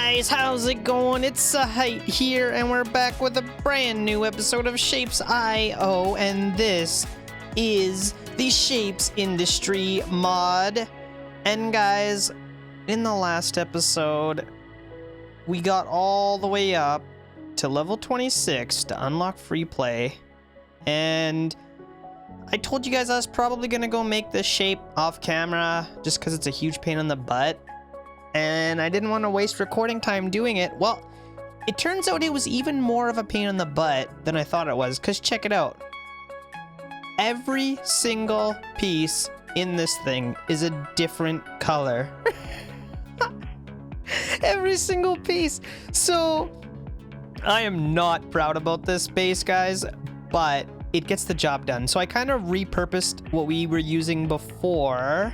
guys, how's it going? It's Zahait here, and we're back with a brand new episode of shapezIO, and this is the Shapez Industry mod. And guys, in the last episode, we got all the way up to level 26 to unlock free play, and I told you guys I was probably gonna go make this shape off camera just because it's a huge pain in the butt. And I didn't want to waste recording time doing it. Well, it turns out it was even more of a pain in the butt than I thought it was, because check it out. Every single piece in this thing is a different color. Every single piece. So, I am not proud about this base, guys, but it gets the job done. So I kind of repurposed what we were using before.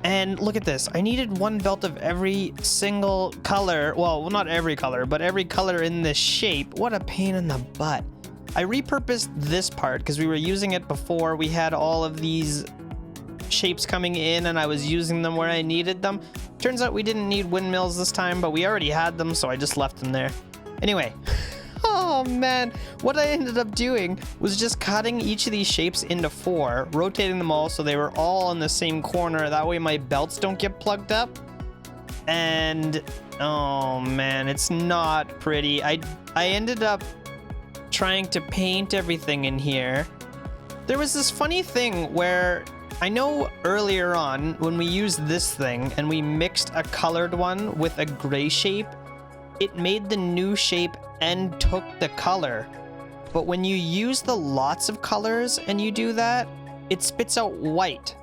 And look at this. I needed one belt of every single color. Well, not every color, but every color in this shape. What a pain in the butt. I repurposed this part because we were using it before. We had all of these shapes coming in and I was using them where I needed them. Turns out we didn't need windmills this time, but we already had them, so I just left them there. Anyway. Oh man, what I ended up doing was just cutting each of these shapes into 4, rotating them all so they were all in the same corner. That way my belts don't get plugged up. And oh man, it's not pretty. I ended up trying to paint everything in here. There was this funny thing where I know earlier on when we used this thing and we mixed a colored one with a gray shape, it made the new shape and took the color. But when you use the lots of colors and you do that, it spits out white.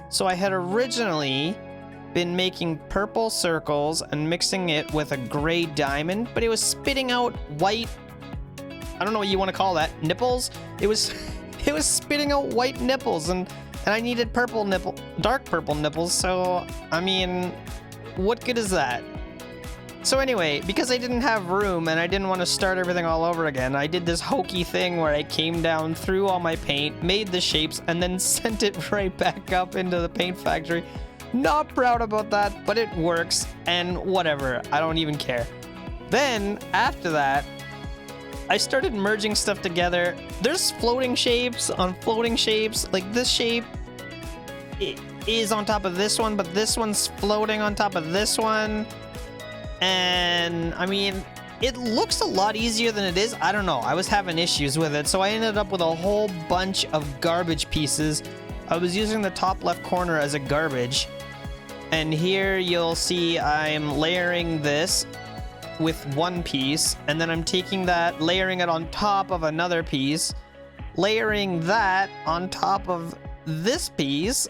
So I had originally been making purple circles and mixing it with a gray diamond, but it was spitting out white, I don't know what you want to call that, nipples? It was spitting out white nipples, and I needed dark purple nipples, so I mean, what good is that? So anyway, because I didn't have room and I didn't want to start everything all over again, I did this hokey thing where I came down through all my paint, made the shapes, and then sent it right back up into the paint factory. Not proud about that, but it works, and whatever, I don't even care. Then, after that, I started merging stuff together. There's floating shapes on floating shapes, like this shape is on top of this one, but this one's floating on top of this one. And I mean, it looks a lot easier than it is. I don't know. I was having issues with it, so I ended up with a whole bunch of garbage pieces. I was using the top left corner as a garbage. And here you'll see I'm layering this with one piece, and then I'm taking that, layering it on top of another piece, layering that on top of this piece.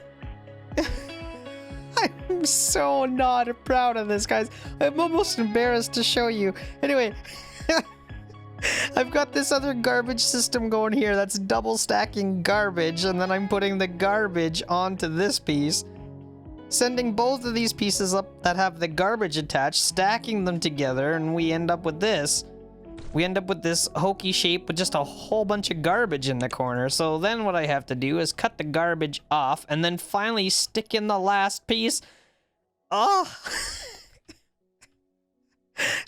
I'm so not proud of this, guys. I'm almost embarrassed to show you. Anyway, I've got this other garbage system going here that's double stacking garbage, and then I'm putting the garbage onto this piece, sending both of these pieces up that have the garbage attached, stacking them together, and we end up with this. We end up with this hokey shape with just a whole bunch of garbage in the corner. So then what I have to do is cut the garbage off and then finally stick in the last piece. Oh,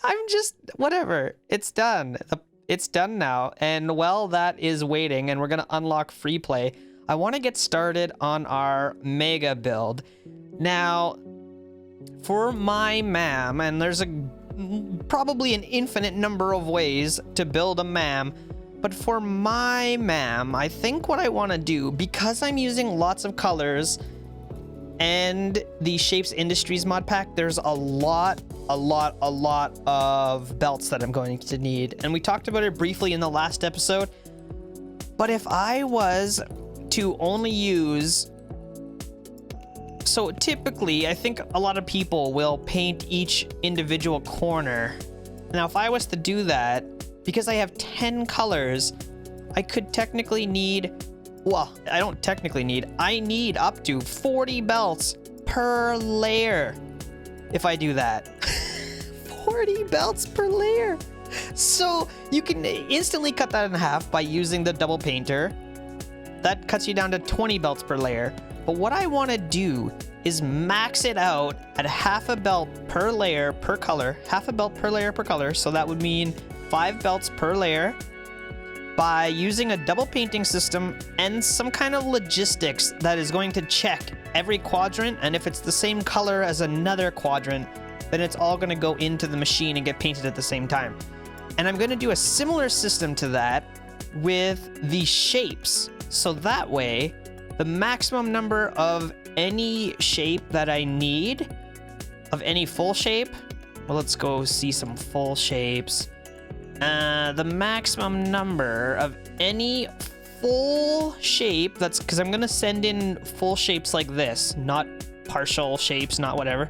I'm just, whatever. It's done. It's done now. And while that is waiting and we're going to unlock free play, I want to get started on our mega build. Now, for my MAM, and there's probably an infinite number of ways to build a MAM, but for my MAM, I think what I want to do, because I'm using lots of colors and the Shapez Industries mod pack, there's a lot of belts that I'm going to need. And we talked about it briefly in the last episode. But if I was to only use... So typically, I think a lot of people will paint each individual corner. Now, if I was to do that, because I have 10 colors, I could technically need... Well, I don't technically need. I need up to 40 belts per layer if I do that. 40 belts per layer. So you can instantly cut that in half by using the double painter. That cuts you down to 20 belts per layer. But what I want to do is max it out at half a belt per layer per color, half a belt per layer per color. So that would mean 5 belts per layer by using a double painting system and some kind of logistics that is going to check every quadrant. And if it's the same color as another quadrant, then it's all going to go into the machine and get painted at the same time. And I'm going to do a similar system to that with the shapes. So that way, the maximum number of any shape that I need, of any full shape, well, let's go see some full shapes. The maximum number of any full shape, that's because I'm going to send in full shapes like this, not partial shapes, not whatever.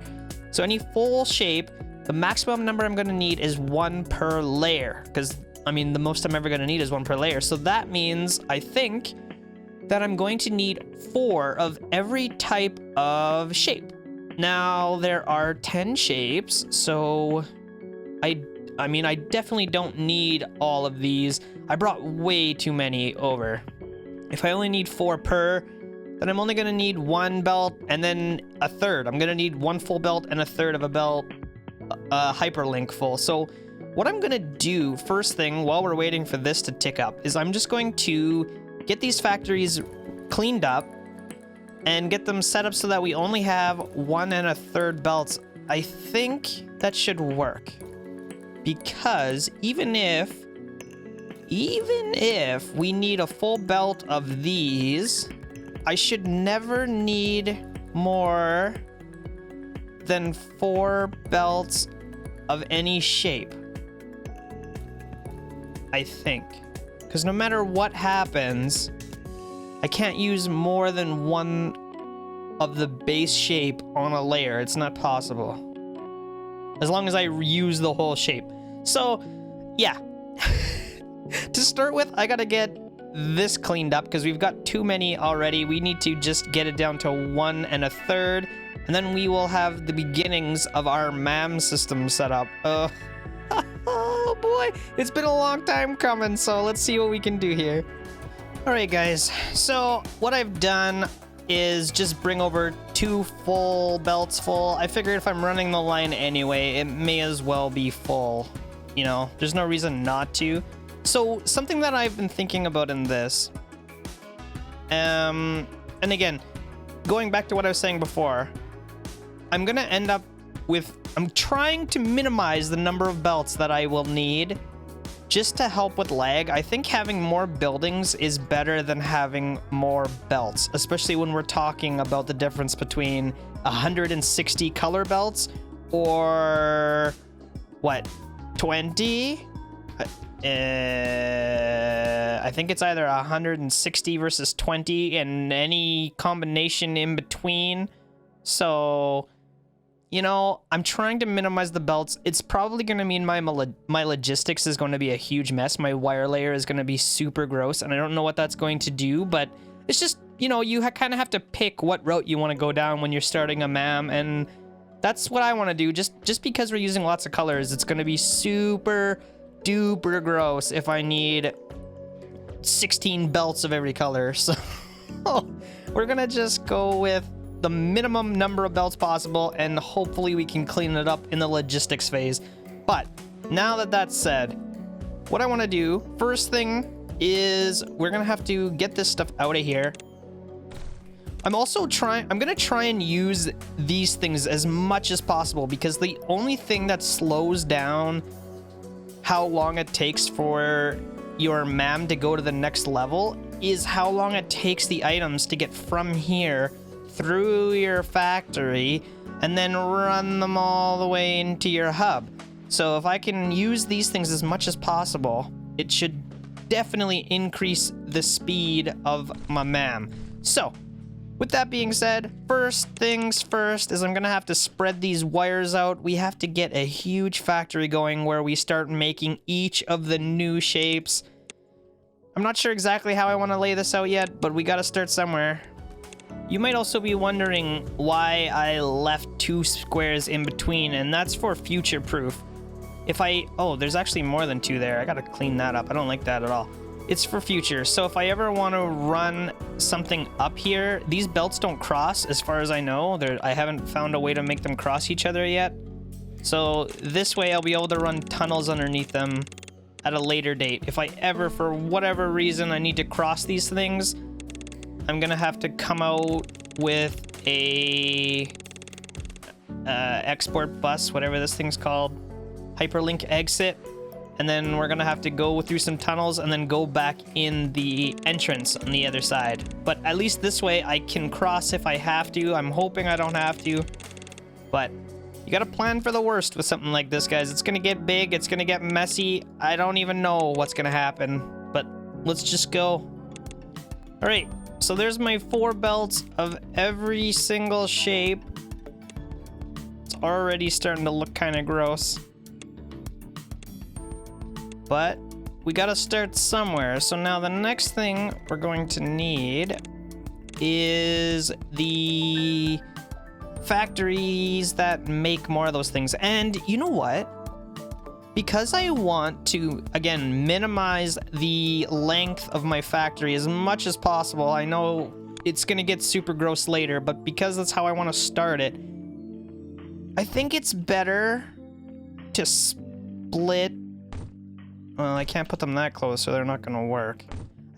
So any full shape, the maximum number I'm going to need is 1 per layer, because I mean, the most I'm ever going to need is 1 per layer. So that means, I think, that I'm going to need 4 of every type of shape. Now, there are 10 shapes, so I mean, I definitely don't need all of these. I brought way too many over. If I only need 4 per, then I'm only going to need 1 belt and then a third. I'm going to need 1 full belt and a third of a belt hyperlink full. So what I'm going to do first thing while we're waiting for this to tick up is I'm just going to get these factories cleaned up and get them set up so that we only have 1 1/3 belts. I think that should work, because even if we need a full belt of these, I should never need more than 4 belts of any shape, I think. Because no matter what happens, I can't use more than 1 of the base shape on a layer. It's not possible, as long as I use the whole shape. So yeah, to start with, I gotta get this cleaned up because we've got too many already. We need to just get it down to 1 1/3, and then we will have the beginnings of our MAM system set up. Oh boy, it's been a long time coming, so let's see what we can do here. All right, guys, so what I've done is just bring over 2 full belts full. I figured if I'm running the line anyway, it may as well be full. You know, there's no reason not to. So something that I've been thinking about in this, and again, going back to what I was saying before, I'm gonna end up with, I'm trying to minimize the number of belts that I will need just to help with lag. I think having more buildings is better than having more belts, especially when we're talking about the difference between 160 color belts or what, 20? I think it's either 160 versus 20 and any combination in between. So, you know, I'm trying to minimize the belts. It's probably going to mean my logistics is going to be a huge mess. My wire layer is going to be super gross, and I don't know what that's going to do, but it's just, you know, you kind of have to pick what route you want to go down when you're starting a MAM, and that's what I want to do. Just because we're using lots of colors, it's going to be super duper gross if I need 16 belts of every color. So we're going to just go with the minimum number of belts possible, and hopefully we can clean it up in the logistics phase. But now that that's said, what I want to do first thing is we're gonna have to get this stuff out of here. I'm gonna try and use these things as much as possible, because the only thing that slows down how long it takes for your MAM to go to the next level is how long it takes the items to get from here through your factory and then run them all the way into your hub. So if I can use these things as much as possible, it should definitely increase the speed of my MAM. So with that being said, first things first is I'm gonna have to spread these wires out. We have to get a huge factory going where we start making each of the new shapes. I'm not sure exactly how I want to lay this out yet, but we gotta start somewhere. You might also be wondering why I left 2 squares in between, and that's for future proof. Oh, there's actually more than 2 there. I gotta clean that up. I don't like that at all. it's for future. So if I ever want to run something up here, these belts don't cross as far as I know. I haven't found a way to make them cross each other yet. So this way I'll be able to run tunnels underneath them at a later date. If I ever, for whatever reason, I need to cross these things, I'm gonna have to come out with a export bus, whatever this thing's called, hyperlink exit, and then we're gonna have to go through some tunnels and then go back in the entrance on the other side. But at least this way I can cross if I have to. I'm hoping I don't have to, but you gotta plan for the worst with something like this, guys. It's gonna get big, it's gonna get messy. I don't even know what's gonna happen, but let's just go. All right, so there's my 4 belts of every single shape. It's already starting to look kind of gross, but we gotta start somewhere. So now the next thing we're going to need is the factories that make more of those things. And you know what? Because I want to, again, minimize the length of my factory as much as possible. I know it's gonna get super gross later, but because that's how I want to start it, I think it's better to split. Well, I can't put them that close, so they're not gonna work.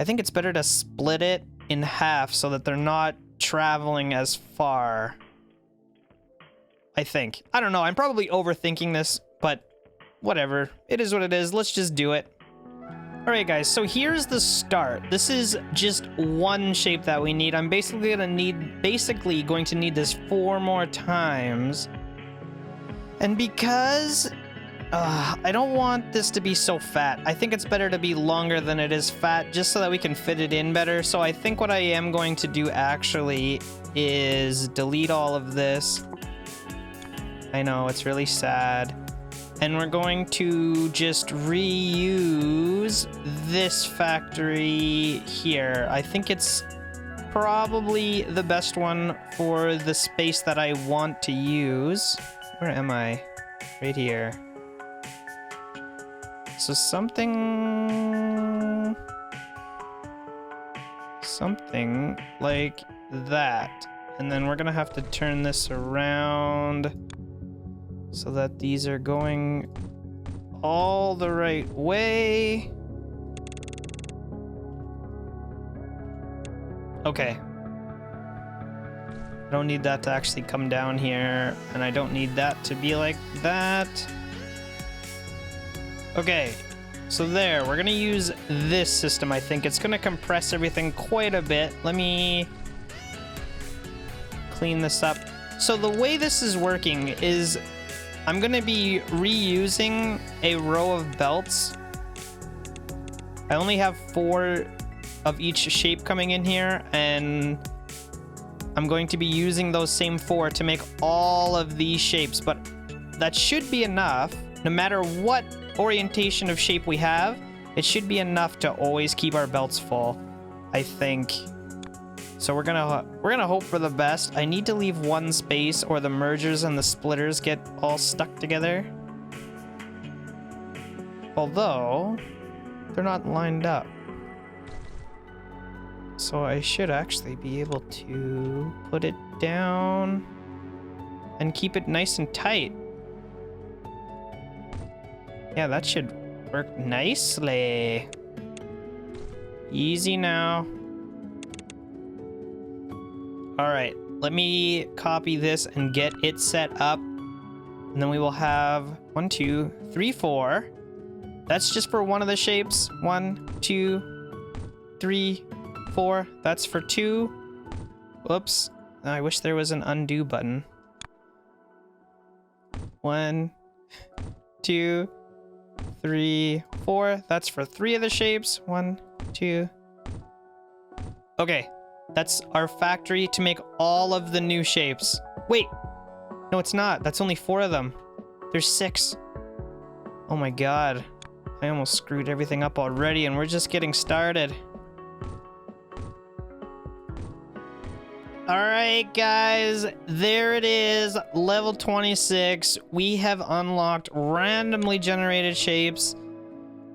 I think it's better to split it in half so that they're not traveling as far. I think. I don't know. I'm probably overthinking this, but whatever. It is what it is. Let's just do it. All right, guys. So here's the start. This is just one shape that we need. I'm basically going to need this 4 more times. And because I don't want this to be so fat, I think it's better to be longer than it is fat, just so that we can fit it in better. So I think what I am going to do actually is delete all of this. I know, it's really sad. And we're going to just reuse this factory here. I think it's probably the best one for the space that I want to use. Where am I? Right here. So something like that. And then we're gonna have to turn this around so that these are going all the right way. Okay. I don't need that to actually come down here, and I don't need that to be like that. Okay, so there, we're gonna use this system, I think. It's gonna compress everything quite a bit. Let me clean this up. So the way this is working is I'm gonna be reusing a row of belts. I only have 4 of each shape coming in here, and I'm going to be using those same 4 to make all of these shapes, but that should be enough. No matter what orientation of shape we have, it should be enough to always keep our belts full, I think. So we're gonna hope for the best. I need to leave 1 space or the mergers and the splitters get all stuck together. Although they're not lined up. So I should actually be able to put it down and keep it nice and tight. Yeah, that should work nicely. Easy now. All right, let me copy this and get it set up. And then we will have 1, 2, 3, 4. That's just for one of the shapes. 1, 2, 3, 4. That's for 2. Whoops. I wish there was an undo button. 1, 2, 3, 4. That's for 3 of the shapes. 1, 2. Okay. That's our factory to make all of the new shapes. Wait. No, it's not. That's only 4 of them. There's 6. Oh my god. I almost screwed everything up already, and we're just getting started. Alright, guys. There it is. Level 26. We have unlocked randomly generated shapes.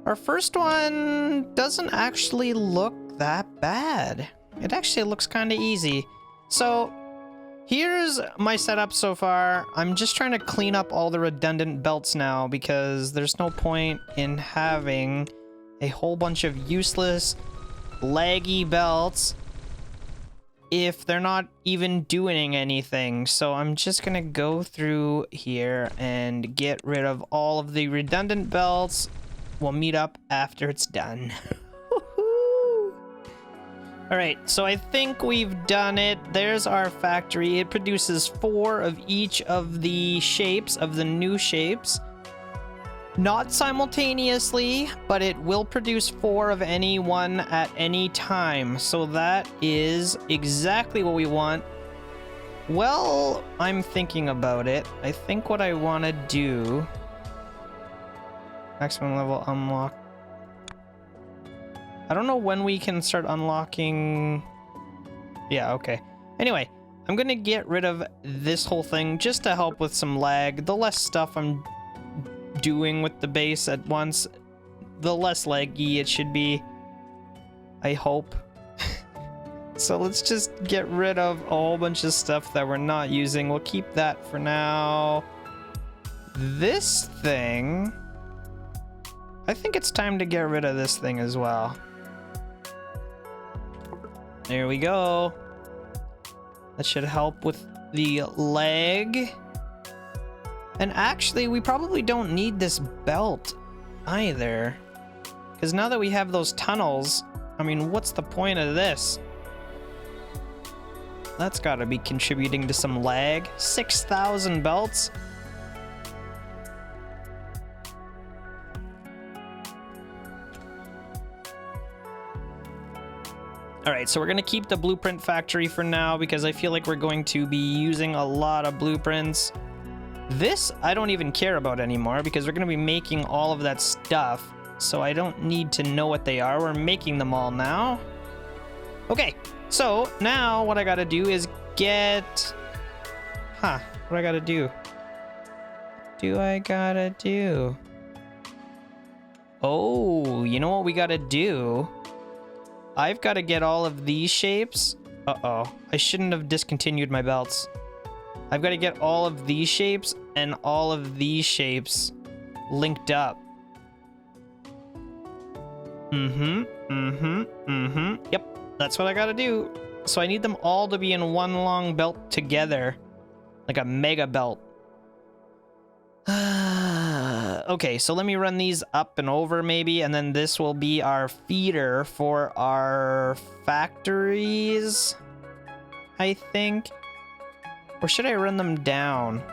Our first one doesn't actually look that bad. It actually looks kind of easy. So here's my setup so far. I'm just trying to clean up all the redundant belts now because there's no point in having a whole bunch of useless, laggy belts if they're not even doing anything. So I'm just gonna go through here and get rid of all of the redundant belts. We'll meet up after it's done. All right, so I think we've done it. There's our factory. It produces 4 of each of the shapes, of the new shapes. Not simultaneously, but it will produce 4 of any one at any time. So that is exactly what we want. Well, I'm thinking about it. I think what I want to do... Maximum level unlock. I don't know when we can start unlocking... Yeah, okay. Anyway, I'm gonna get rid of this whole thing just to help with some lag. The less stuff I'm doing with the base at once, the less laggy it should be. I hope. So let's just get rid of a whole bunch of stuff that we're not using. We'll keep that for now. This thing... I think it's time to get rid of this thing as well. There we go. That should help with the lag. And actually, we probably don't need this belt either. Because now that we have those tunnels, I mean, what's the point of this? That's got to be contributing to some lag. 6,000 belts. All right, so we're gonna keep the blueprint factory for now because I feel like we're going to be using a lot of blueprints. This I don't even care about anymore because we're gonna be making all of that stuff, so I don't need to know what they are. We're making them all now. Okay, so now what I gotta do is get... What do I gotta do? Oh, you know what we gotta do? I've got to get all of these shapes. Uh-oh. I shouldn't have discontinued my belts. I've got to get all of these shapes and all of these shapes linked up. Yep, that's what I got to do. So I need them all to be in one long belt together. Like a mega belt. Okay, so let me run these up and over maybe, and then this will be our feeder for our factories, I think. Or should I run them down?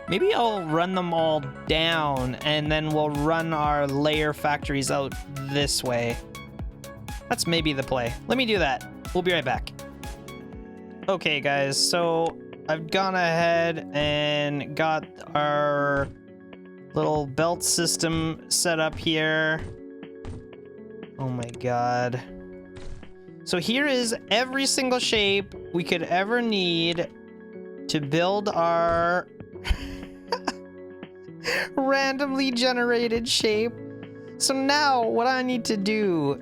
Maybe I'll run them all down, and then we'll run our layer factories out this way. That's maybe the play. Let me do that. We'll be right back. Okay, guys, so I've gone ahead and got our little belt system set up here. Oh my god. So here is every single shape we could ever need to build our randomly generated shape. So now what I need to do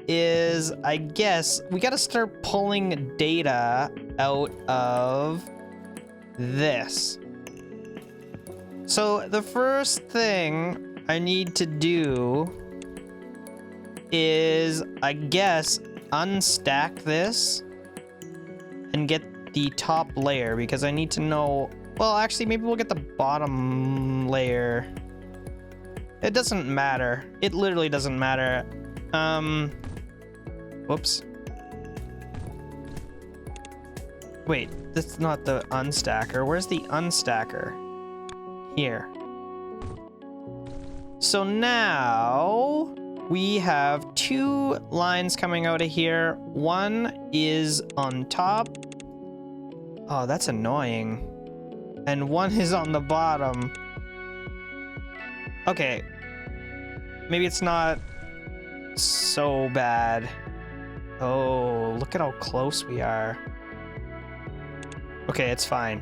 is, I guess, we gotta start pulling data out of this. So the first thing I need to do is, I guess, unstack this and get the top layer because I need to know... Well, actually, maybe we'll get the bottom layer. It doesn't matter. It literally doesn't matter. Whoops. Wait, that's not the unstacker. Where's the unstacker? Here. So now we have 2 lines coming out of here. One is on top. Oh, that's annoying. And one is on the bottom. Okay. Maybe it's not so bad. Oh, look at how close we are. Okay, it's fine.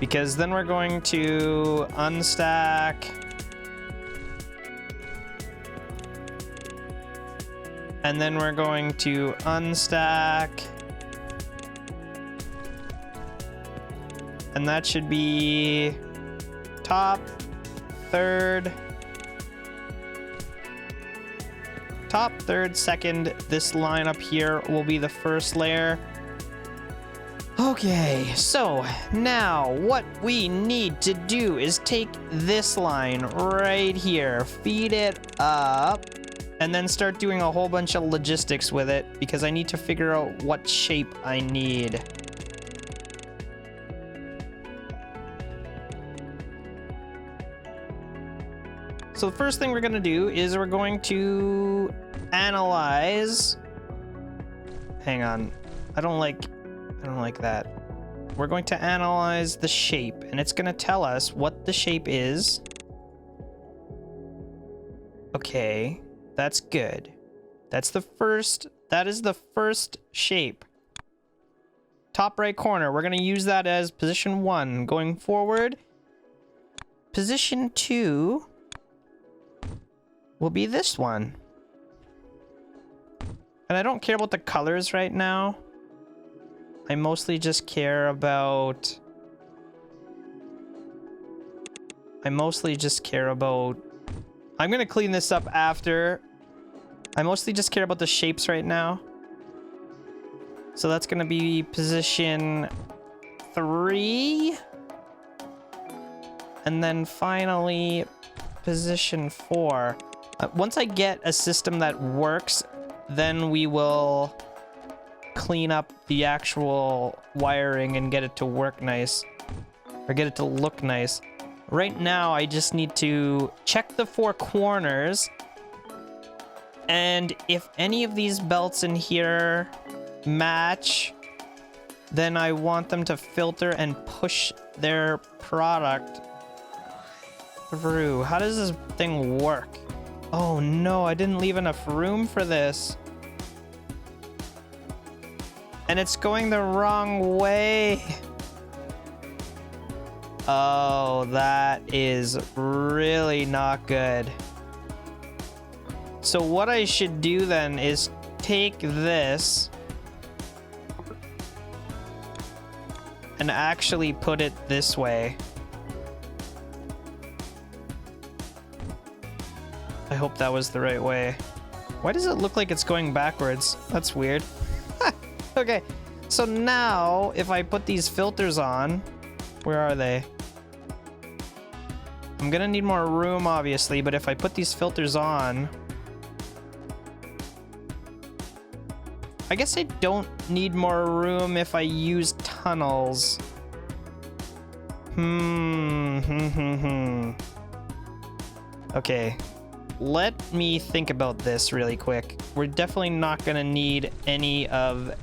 Because then we're going to unstack And then we're going to unstack. And that should be top, third, second. This line up here will be the first layer. Okay, so now what we need to do is take this line right here, feed it up, and then start doing a whole bunch of logistics with it because I need to figure out what shape I need. So the first thing we're gonna do is we're going to analyze. Hang on, I don't like that. We're going to analyze the shape, and it's gonna tell us what the shape is. Okay, that's good. That is the first shape. Top right corner, we're gonna use that as position 1. Going forward, position 2 will be this one. And I don't care about the colors right now. I mostly just care about... I'm gonna clean this up after. I mostly just care about the shapes right now. So that's gonna be position 3. And then finally, position 4. Once I get a system that works, then we will clean up the actual wiring and get it to work nice, or get it to look nice. Right now, I just need to check the 4 corners, and if any of these belts in here match, then I want them to filter and push their product through. How does this thing work? Oh no, I didn't leave enough room for this. And it's going the wrong way. Oh, that is really not good. So what I should do then is take this and actually put it this way. I hope that was the right way. Why does it look like it's going backwards? That's weird. Okay, so now if I put these filters on, where are they? I'm gonna need more room, obviously, but if I put these filters on, I guess I don't need more room if I use tunnels. Okay, let me think about this really quick. We're definitely not gonna need any of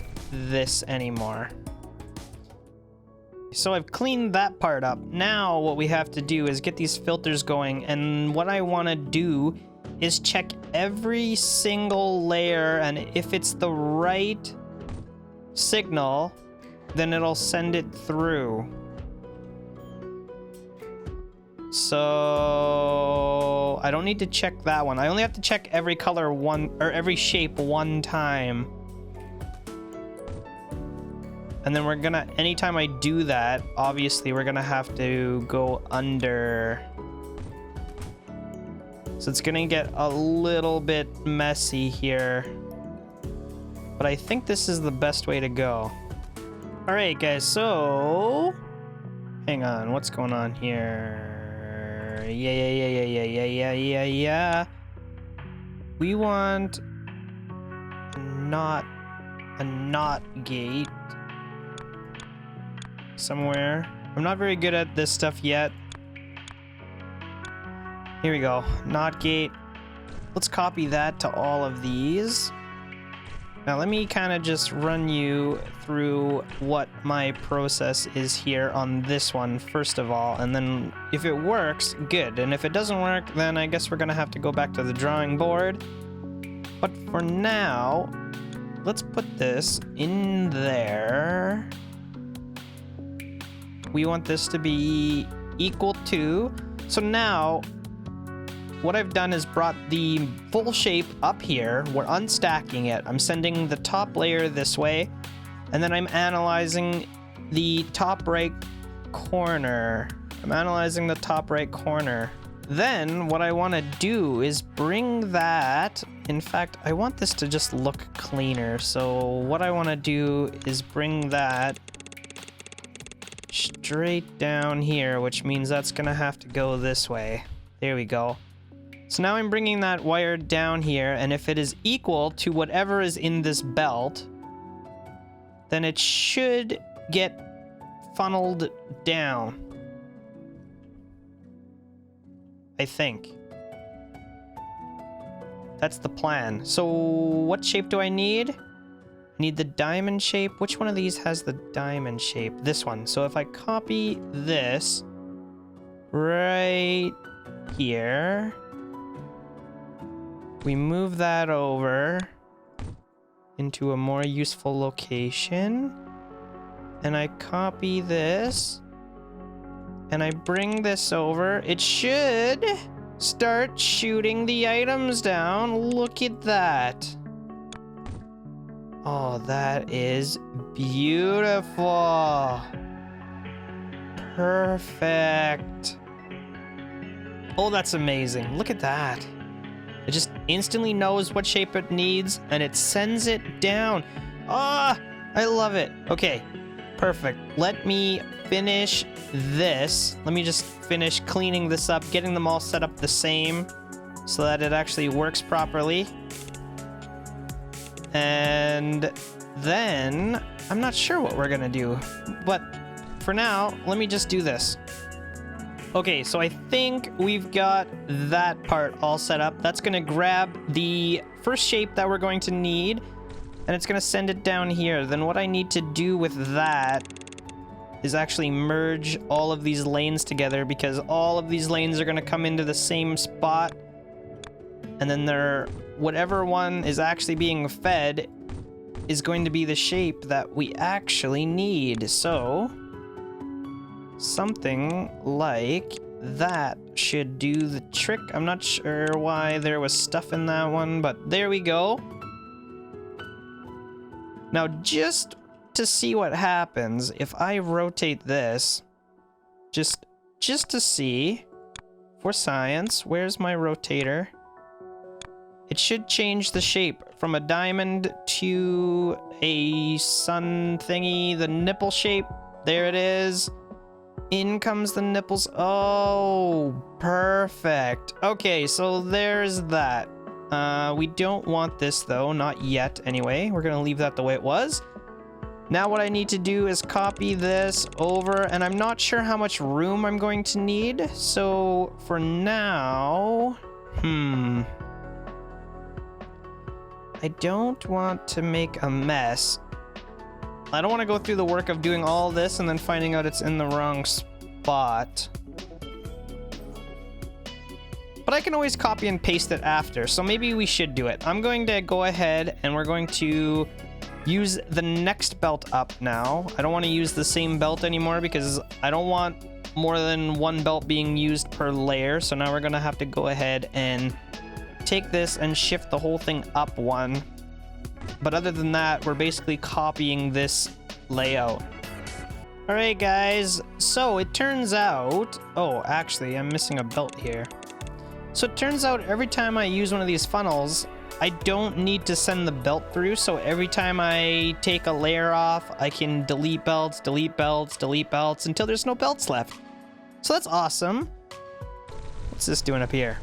this anymore. So I've cleaned that part up. Now what we have to do is get these filters going, and what I want to do is check every single layer, and if it's the right signal, then it'll send it through. So I don't need to check that one. I only have to check every color every shape one time. And then we're gonna, anytime I do that, obviously we're gonna have to go under. So it's gonna get a little bit messy here. But I think this is the best way to go. All right, guys, so... Hang on, what's going on here? Yeah. We want not a NOT gate somewhere. I'm not very good at this stuff yet. Here we go. NOT gate. Let's copy that to all of these. Now let me kind of just run you through what my process is here on this one first of all, and then if it works, good, and if it doesn't work, then I guess we're gonna have to go back to the drawing board. But for now, let's put this in there. We want this to be equal to, so now what I've done is brought the full shape up here. We're unstacking it. I'm sending the top layer this way, and then I'm analyzing the top right corner. Then what I want to do is bring that. In fact, I want this to just look cleaner. So what I want to do is bring that straight down here, which means that's going to have to go this way. There we go. So now I'm bringing that wire down here, and if it is equal to whatever is in this belt, then it should get funneled down. I think. That's the plan. So what shape do I need? I need the diamond shape. Which one of these has the diamond shape? This one. So if I copy this right here, we move that over into a more useful location, and I copy this, and I bring this over. It should start shooting the items down. Look at that. Oh, that is beautiful. Perfect. Oh, that's amazing. Look at that. It just instantly knows what shape it needs, and it sends it down. Ah, I love it. Okay, perfect. Let me finish this. Let me just finish cleaning this up, getting them all set up the same so that it actually works properly. And then I'm not sure what we're gonna do, but for now, let me just do this. Okay, so I think we've got that part all set up. That's gonna grab the first shape that we're going to need, and it's gonna send it down here. Then what I need to do with that is actually merge all of these lanes together, because all of these lanes are gonna come into the same spot, and then whatever one is actually being fed is going to be the shape that we actually need. So something like that should do the trick. I'm not sure why there was stuff in that one, but there we go. Now, just to see what happens if I rotate this, just to see, for science, where's my rotator? It should change the shape from a diamond to a sun thingy, the nipple shape. There it is. In comes the nipples. Oh, perfect. Okay, so there's that. We don't want this though, not yet anyway. We're gonna leave that the way it was. Now what I need to do is copy this over, and I'm not sure how much room I'm going to need. So for now, I don't want to make a mess. I don't want to go through the work of doing all this and then finding out it's in the wrong spot. But I can always copy and paste it after, so maybe we should do it. I'm going to go ahead and we're going to use the next belt up now. I don't want to use the same belt anymore because I don't want more than one belt being used per layer. So now we're going to have to go ahead and take this and shift the whole thing up one. But other than that, we're basically copying this layout. All right, guys. So it turns out... Oh, actually, I'm missing a belt here. So it turns out every time I use one of these funnels, I don't need to send the belt through. So every time I take a layer off, I can delete belts, delete belts, delete belts until there's no belts left. So that's awesome. What's this doing up here?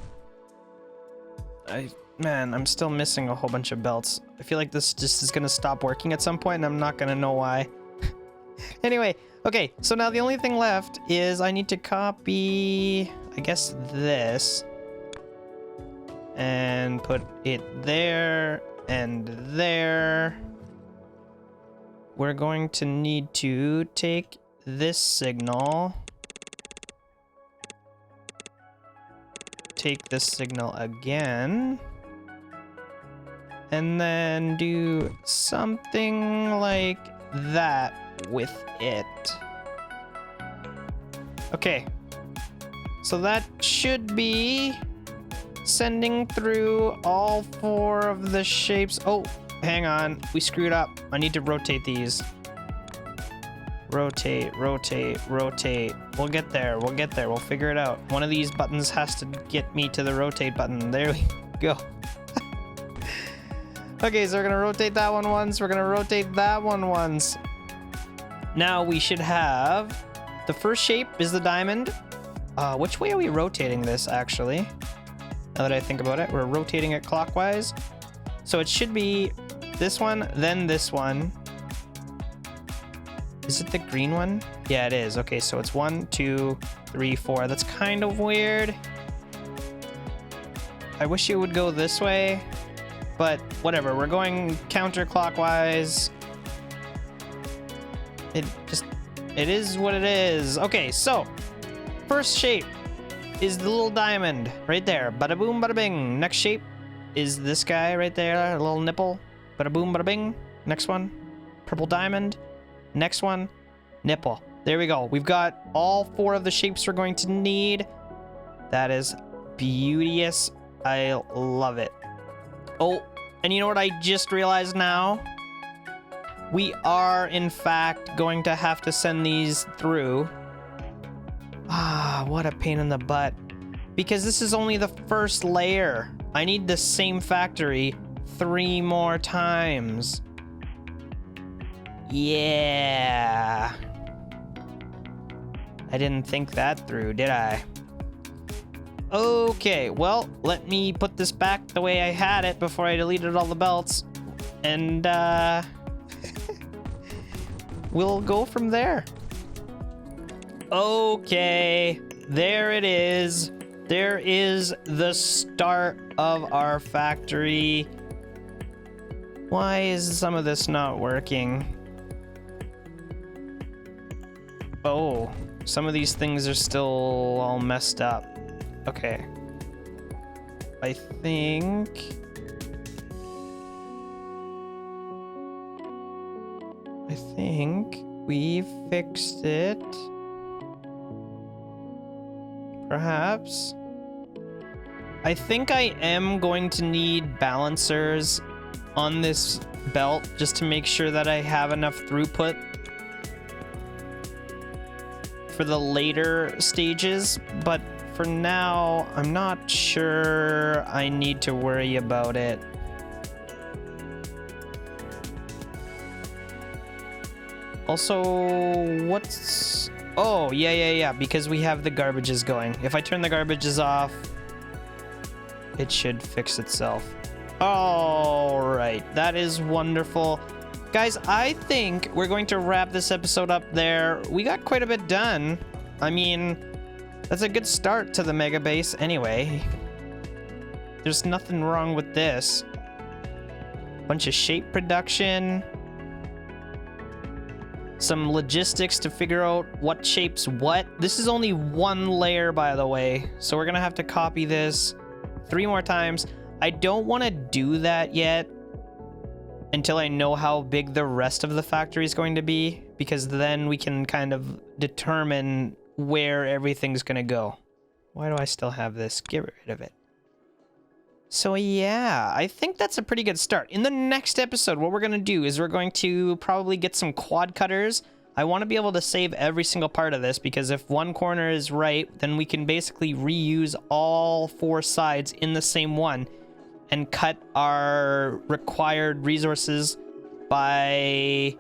Man, I'm still missing a whole bunch of belts. I feel like this just is gonna stop working at some point, and I'm not gonna know why. Anyway, okay, so now the only thing left is I need to copy, I guess, this. And put it there and there. We're going to need to take this signal. Take this signal again. And then do something like that with it. Okay. So that should be sending through all 4 of the shapes. Oh, hang on. We screwed up. I need to rotate these. Rotate, rotate, rotate. We'll get there. We'll get there. We'll figure it out. One of these buttons has to get me to the rotate button. There we go. Okay, so we're going to rotate that one once. We're going to rotate that one once. Now we should have... The first shape is the diamond. Which way are we rotating this, actually? Now that I think about it, we're rotating it clockwise. So it should be this one, then this one. Is it the green one? Yeah, it is. Okay, so it's 1, 2, 3, 4. That's kind of weird. I wish it would go this way, but whatever. We're going counterclockwise. It is what it is. Okay, so first shape is the little diamond right there. Bada boom, bada bing. Next shape is this guy right there, a little nipple. Bada boom, bada bing. Next one, purple diamond. Next one, nipple. There we go. We've got all 4 of the shapes we're going to need. That is beauteous. I love it. Oh, and you know what I just realized now? We are, in fact, going to have to send these through. Ah, what a pain in the butt. Because this is only the first layer. I need the same factory 3 more times. Yeah. I didn't think that through, did I? Okay, well, let me put this back the way I had it before I deleted all the belts. And, we'll go from there. Okay, there it is. There is the start of our factory. Why is some of this not working? Oh, some of these things are still all messed up. Okay. I think we fixed it. Perhaps. I think I am going to need balancers on this belt just to make sure that I have enough throughput for the later stages, but for now, I'm not sure I need to worry about it. Also, what's... Oh, yeah, because we have the garbages going. If I turn the garbages off, it should fix itself. All right, that is wonderful. Guys, I think we're going to wrap this episode up there. We got quite a bit done. I mean, that's a good start to the mega base anyway. There's nothing wrong with this. Bunch of shape production. Some logistics to figure out what shapes what. This is only 1 layer, by the way. So we're gonna have to copy this 3 more times. I don't want to do that yet until I know how big the rest of the factory is going to be, because then we can kind of determine where everything's gonna go. Why do I still have this? Get rid of it. So yeah, I think that's a pretty good start. In the next episode, what we're gonna do is we're going to probably get some quad cutters. I want to be able to save every single part of this, because if one corner is right, then we can basically reuse all 4 sides in the same one and cut our required resources by,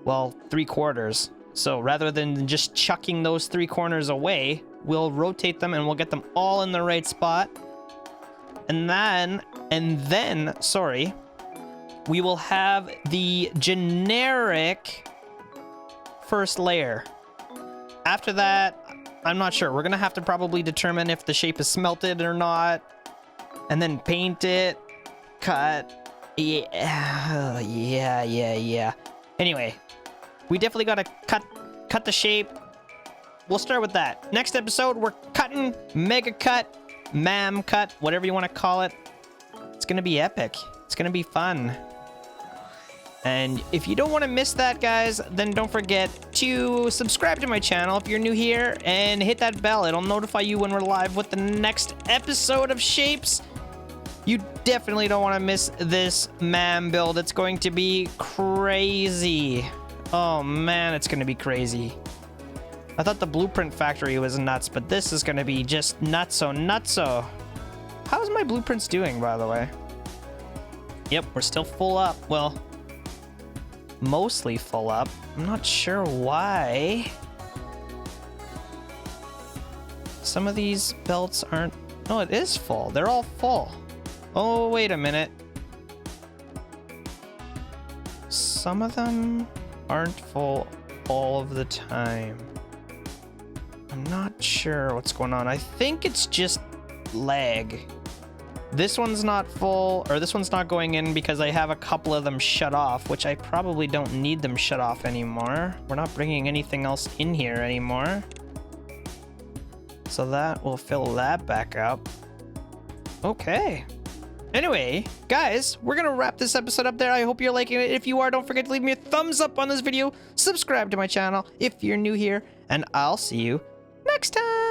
well, 3/4. So rather than just chucking those 3 corners away, we'll rotate them and we'll get them all in the right spot. And then, sorry, we will have the generic first layer. After that, I'm not sure. We're gonna have to probably determine if the shape is smelted or not, and then paint it, cut. Yeah. Anyway, we definitely gotta cut the shape. We'll start with that. Next episode, we're cutting mega cut. Mam cut, whatever you want to call it. It's gonna be epic. It's gonna be fun. And if you don't want to miss that, guys, then don't forget to subscribe to my channel if you're new here and hit that bell. It'll notify you when we're live with the next episode of Shapes. You definitely don't want to miss this MAM build. It's going to be crazy. Oh man, it's going to be crazy. I thought the blueprint factory was nuts, but this is going to be just nutso. How's my blueprints doing, by the way? Yep, we're still full up. Well, mostly full up. I'm not sure why. Some of these belts aren't... Oh, it is full. They're all full. Oh, wait a minute. Some of them aren't full all of the time. I'm not sure what's going on. I think it's just lag. This one's not full, or this one's not going in because I have a couple of them shut off, which I probably don't need them shut off anymore. We're not bringing anything else in here anymore. So that will fill that back up. Okay. Anyway, guys, we're gonna wrap this episode up there. I hope you're liking it. If you are, don't forget to leave me a thumbs up on this video. Subscribe to my channel if you're new here, and I'll see you next time.